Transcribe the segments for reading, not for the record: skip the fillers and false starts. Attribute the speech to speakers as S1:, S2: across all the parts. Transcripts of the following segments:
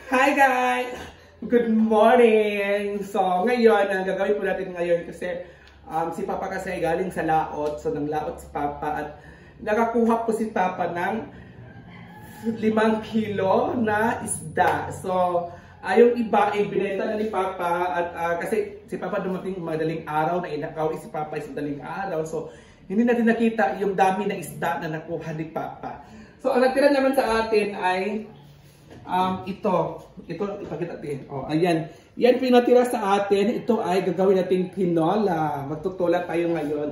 S1: Hi guys! Good morning! So ngayon, ang gagawin po natin ngayon kasi si Papa kasi ay galing sa laot. So nang laot si Papa at nakakuha po si Papa ng 5 kilo na isda. So yung iba ay binenta na ni Papa at kasi si Papa dumating madaling araw na inakaw si Papa sa madaling araw. So hindi natin nakita yung dami na isda na nakuha ni Papa. So ang natira naman sa atin ay ito ipakita natin. Oh, ayan. Yan pinatira sa atin. Ito ay gagawin nating tinola. Magtutula tayo ngayon.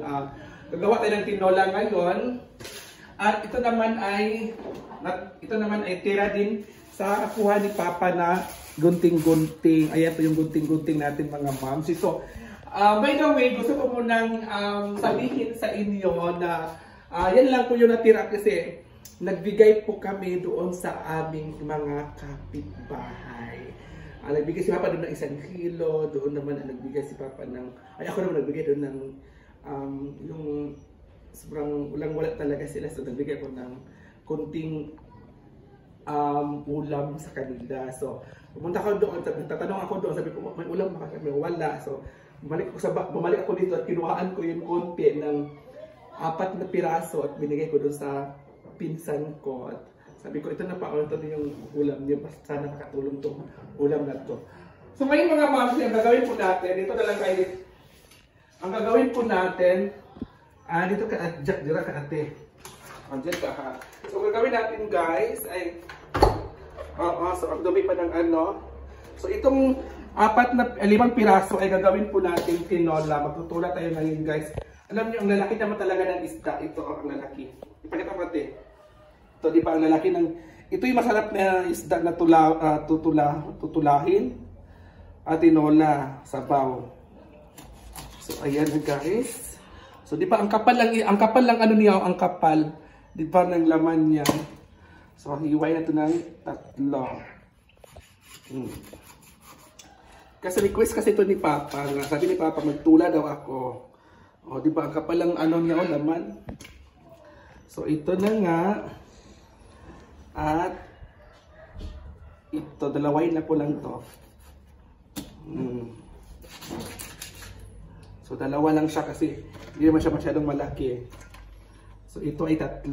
S1: Gagawa tayo ng tinola ngayon. At ito naman ay tira din sa kuha ni Papa na gunting-gunting. Ayan po yung gunting-gunting natin mga moms. So, by the way, gusto ko munang sabihin sa inyo na yan lang po yung natira kasi nagbigay po kami doon sa aming mga kapitbahay. Nagbigay si Papa doon ng 1 kilo, doon naman nagbigay si Papa ng, ako naman nagbigay doon ng, yung sobrang walang-wala talaga sila, so nagbigay ko ng kunting ulam sa kanila. So, pumunta ako doon, tatanong ako doon, sabi ko, may ulam ba kami? Wala. So, bumalik ako dito at kinuhaan ko yung konti ng 4 na piraso at binigay ko doon sa pinsan ko at sabi ko ito na pa ito na yung ulam niyo, sana makatulong tong ulam na to. So ngayon mga moms, ang gagawin po natin, ito na lang kayo. Ang gagawin po natin, dito ka at Jack, dira ka ate. Diyan ka ha. So gagawin natin guys ay so ang dumi pa ng ano. So itong 5 piraso ay gagawin po natin tinola. Magtutula tayo ngayon guys. Alam niyo ang lalaki naman talaga ng isda, ito ang lalaki. Ipakita ko ate. Ito di ba ang lalaki ng, ito yung masarap na isda na tutulahin at tinola, sabaw. So ayan guys. So di ba ang kapal lang ano niya, ang kapal, di ba ng laman niya. So hiway na ito ng 3. Kasi request kasi ito ni Papa, sabi ni Papa magtula daw ako. O di ba ang kapal lang ano niya o laman. So ito na nga. At ito, dalawain na ko lang to. So dalawa lang siya kasi hindi naman siya masyadong malaki. So ito ay 3.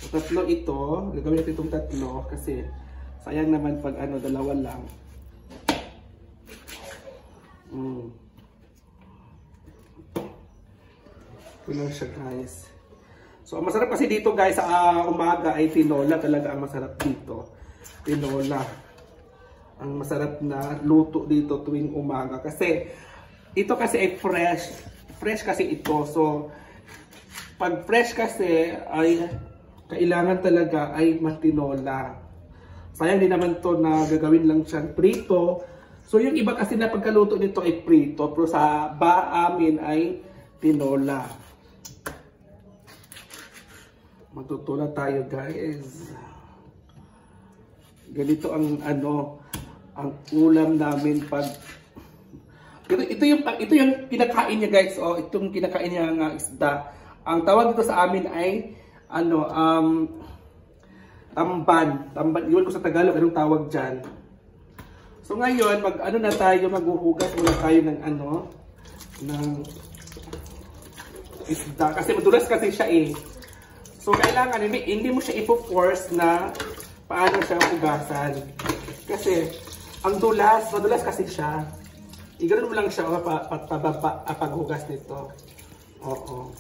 S1: So 3 ito, gagawin natin itong 3 kasi sayang naman pag ano, dalawa lang. Ito lang siya guys. So ang masarap kasi dito guys sa umaga ay tinola, talaga ang masarap dito. Tinola. Ang masarap na luto dito tuwing umaga kasi ito kasi ay fresh. Fresh kasi ito. So pag fresh kasi ay kailangan talaga ay matinola. Sayang din naman to na gagawin lang siyang prito. So yung iba kasi na pagkaluto nito ay prito, pero sa amin ay tinola. Matutula tayo guys. Ganito ang ano, ang ulam namin pag ito yung kinakain niya guys. Oh, itong kinakain niya ng isda. Ang tawag dito sa amin ay ano, tamban. Tamban, iwan ko sa Tagalog anong tawag diyan. So ngayon, ano na tayo, maghuhugas muna tayo ng ano, ng isda. Kasi madulas kasi siya eh. So kailangan, hindi mo siya ipo-force na paano siya hugasan. Kasi, ang madulas kasi siya. Iganoon mo lang siya paghugas nito. Oo.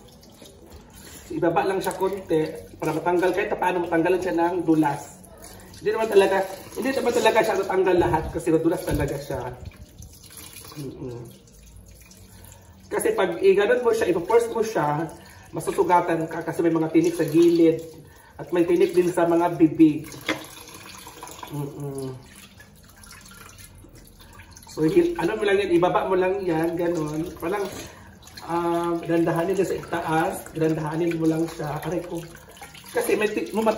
S1: So, ibaba lang siya konti para matanggal kahit paano matanggalan siya ng dulas. Hindi naman talaga siya natanggal lahat kasi madulas talaga siya. Kasi pag i-ganon mo siya, i-force mo siya, masutugatan ka kasi may mga tinik sa gilid at may tinik din sa mga bibig. So ano mo lang yan, ibaba mo lang yan, ganon. Parang dandahanin din sa itaas, dandahanin mo lang siya. Aray ko. Kasi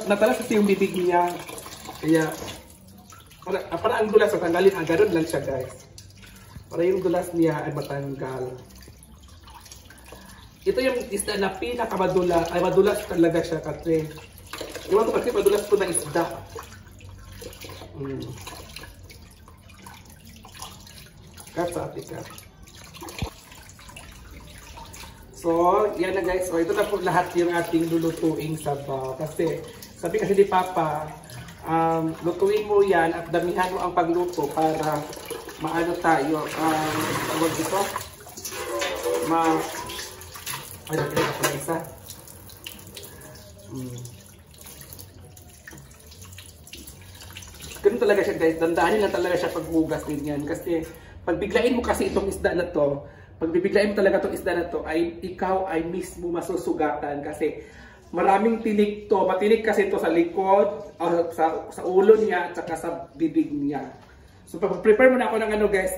S1: natalas kasi yung bibig niya. Kaya, para ang dulas matanggalin, ganoon lang siya guys. Para yung dulas niya ay matanggal. Ito yung isda na pinakamadula, ay madulas talaga siya kasi. Iwan ko kasi madulas po na isda. Kat. So, yan na guys. So, ito na po lahat yung ating lulutuing sabaw. Kasi, sabi kasi ni Papa, lutuin mo yan at damihan mo ang pagluto para maano tayo. Tawag dito? Ay, natin ako na isa. Ganun talaga siya guys. Dandahanin lang talaga siya paghugas din yan. Kasi, pagbiglain mo kasi itong isda na to, pagbibiglain mo talaga itong isda na to, ay ikaw ay mismo masusugatan. Kasi, maraming tinik to. Matinik kasi ito sa likod, sa ulo niya, at saka sa bibig niya. So, prepare muna ako ng ano guys,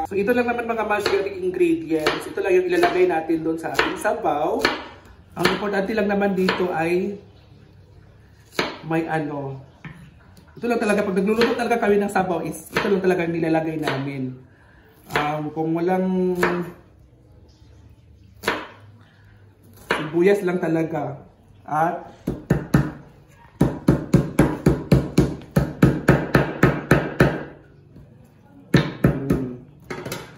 S1: so ito lang naman mga mas yung ingredients. Ito lang yung ilalagay natin doon sa ating sabaw. Ang importante lang naman dito ay may ano. Ito lang talaga, pag nagluluto talaga kami ng sabaw, ito lang talaga yung nilalagay namin. Kung walang sibuyas lang talaga. At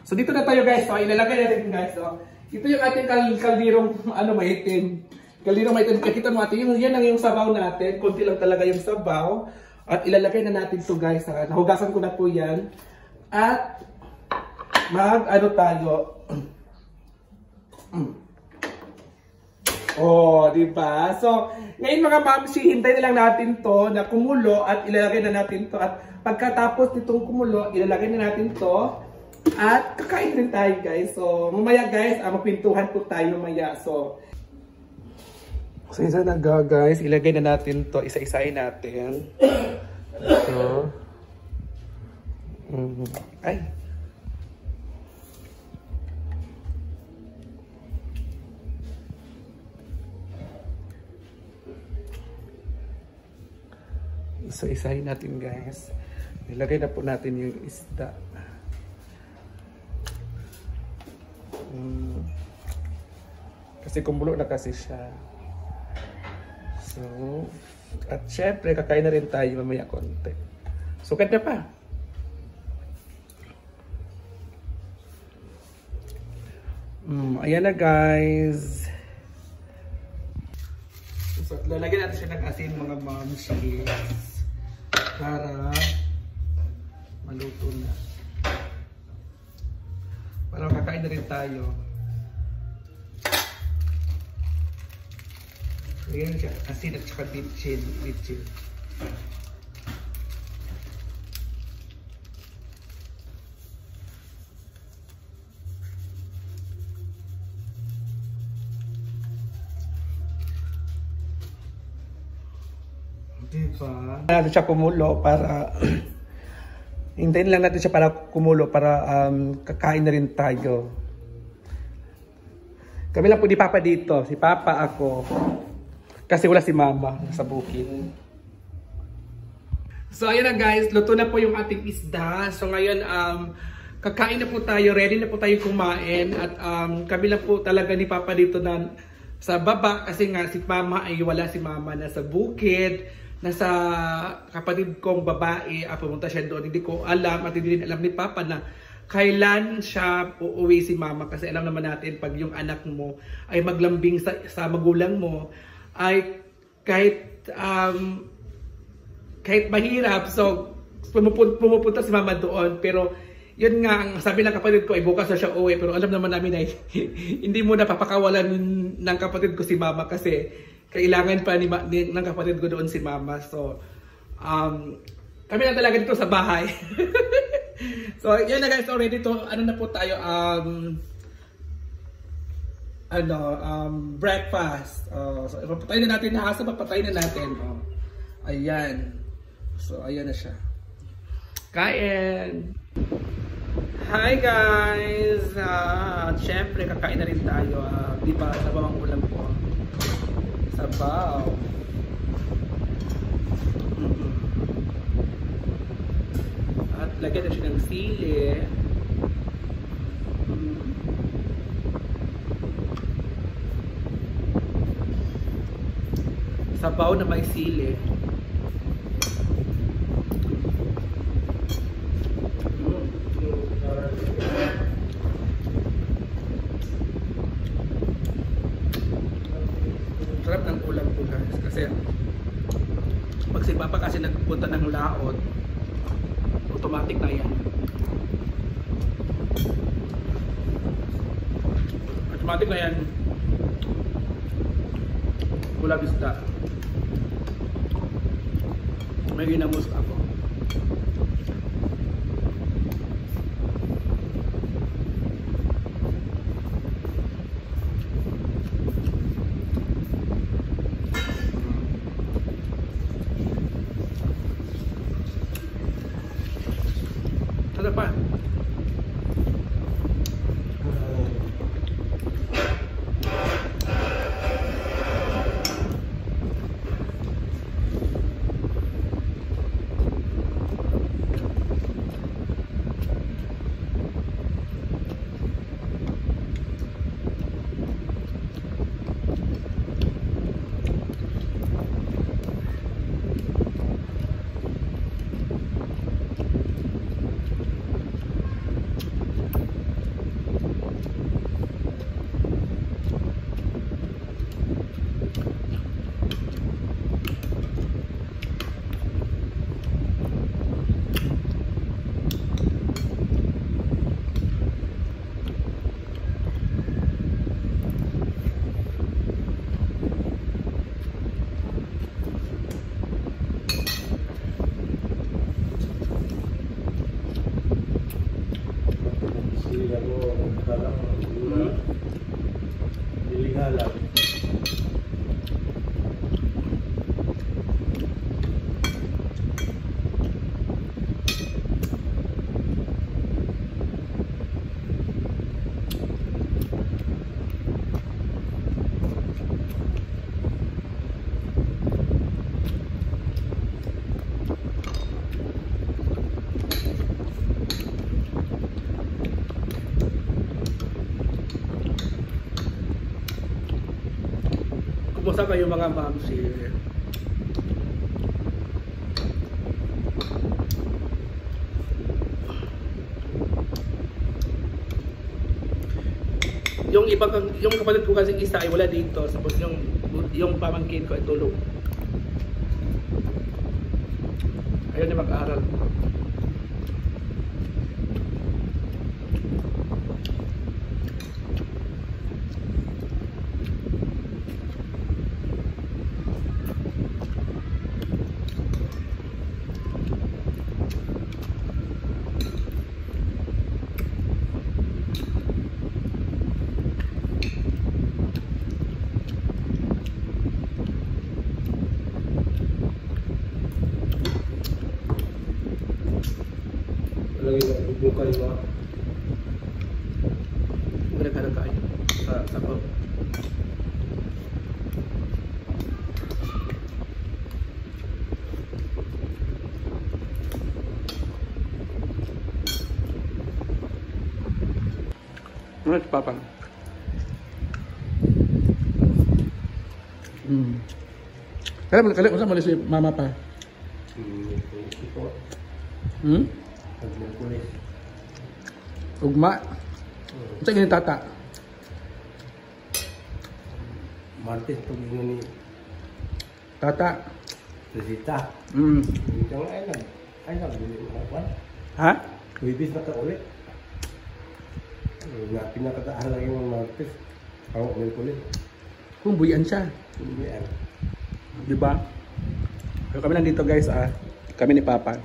S1: so dito na tayo guys. So ilalagay natin guys. So ito yung ating kaldirong maitim. Kaldirong maitim. Kita mo atin yan ang yung sabaw natin. Konti lang talaga yung sabaw. At ilalagay na natin to guys. Nahugasan ko na po yan. At tayo. Oh, di ba? So ngayon mga mamsi, hintay na lang natin to na kumulo at ilalagay na natin to. At pagkatapos nitong kumulo, ilalagay na natin to. At kakain rin tayo guys. So mamaya guys, magpintuhan po tayo mamaya. So isa na guys, ilagay na natin to, isa-isahin natin. So ay isa-isahin natin guys. Ilagay na po natin yung isda. Kasi kumulo na kasi siya. So, at syempre kakain na rin tayo mamaya konti. Sukat na pa. Ayan na guys. So, lalagyan natin siya ng asin mga momshies para maluto na. Para kakain na rin tayo. Ayan siya, asin at saka bitchin. Diba? Natin siya kumulo para hintayin lang natin siya para kumulo para kakain na rin tayo. Kami lang po ni Papa dito. Si Papa, ako. Kasi wala si Mama sa bukid. So ayun na guys, luto na po yung ating isda. So ngayon kakain na po tayo, ready na po tayo kumain. At kami lang po talaga ni Papa dito na sa baba. Kasi nga si Mama ay wala si Mama na sa bukid. Nasa kapatid kong babae, pumunta siya doon. Hindi ko alam at hindi rin alam ni Papa na kailan siya uuwi si Mama. Kasi alam naman natin pag yung anak mo ay maglambing sa magulang mo ay kahit mahirap, so pumupunta si Mama doon. Pero yun nga, ang sabi ng kapatid ko ay bukas na siya uwi. Pero alam naman namin ay hindi mo na papakawalan ng kapatid ko si Mama kasi kailangan pa ng kapatid ko doon si Mama. So kami na talaga dito sa bahay. So yun na guys, already to na po tayo breakfast. So papatayin na natin, hasa papatayin na natin. Ayan. So ayan na siya. Kain. Hi guys. Syempre kakain na rin tayo. Di ba sabaw ang ulam po. Sabaw. At lagyan na siya ng sili. Sabaw na may sili. Sarap ng ulam po guys. Kasi pag si Papa kasi nagpunta ng laot, automatic na yan. Automatic na yan. Ulam isda. May ginamos ako. Ano pa? Kumusta kayo mga mamsi? Yung yung kapatid ko kasi isa ay wala dito, tapos yung pamangkin ko ay tulog. Ayaw niya mag-aaral.
S2: Lagi buka lima.
S1: Gara-gara kayo sa sabaw. Ano si Papa? Kaya mo sa si Mama pa? Ugma. Sa gini tata.
S2: Martes pag ni
S1: Tata.
S2: Resita. Yung ay bili mo ako.
S1: Ha?
S2: Kuibis na ka ulit. Na pinakataan lang yung Martes. Ako ulit ulit.
S1: Kung buyan siya.
S2: Buyan.
S1: Diba? So, kami nandito guys Kami ni Papa.